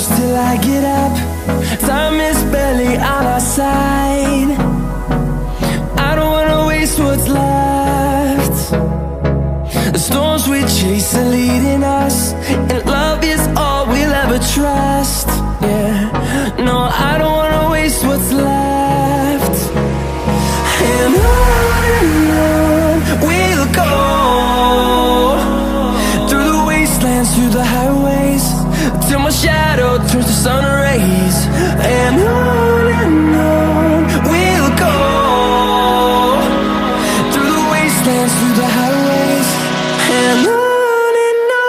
close till I get up. Time is barely on our side. I don't wanna waste what's left. The storms we chase are leading us, and love is all we'll ever trust. Yeah, no, I don't wanna waste what's left. And on we'll go, through the wastelands, through the highways, till my shadow turns to sun rays. And on we'll go, through the wastelands, through the highways, and on we'll go.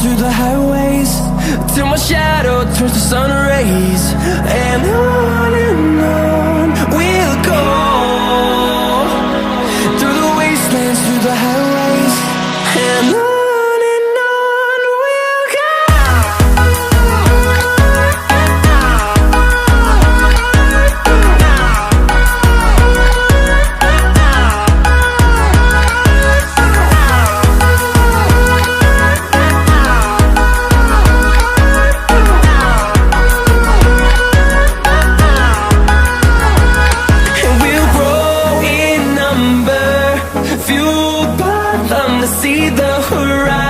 Through the highways, till my shadow turns to sun rays. And on we'll go, through the wastelands, through the highways, and on we'll go. See the horizon.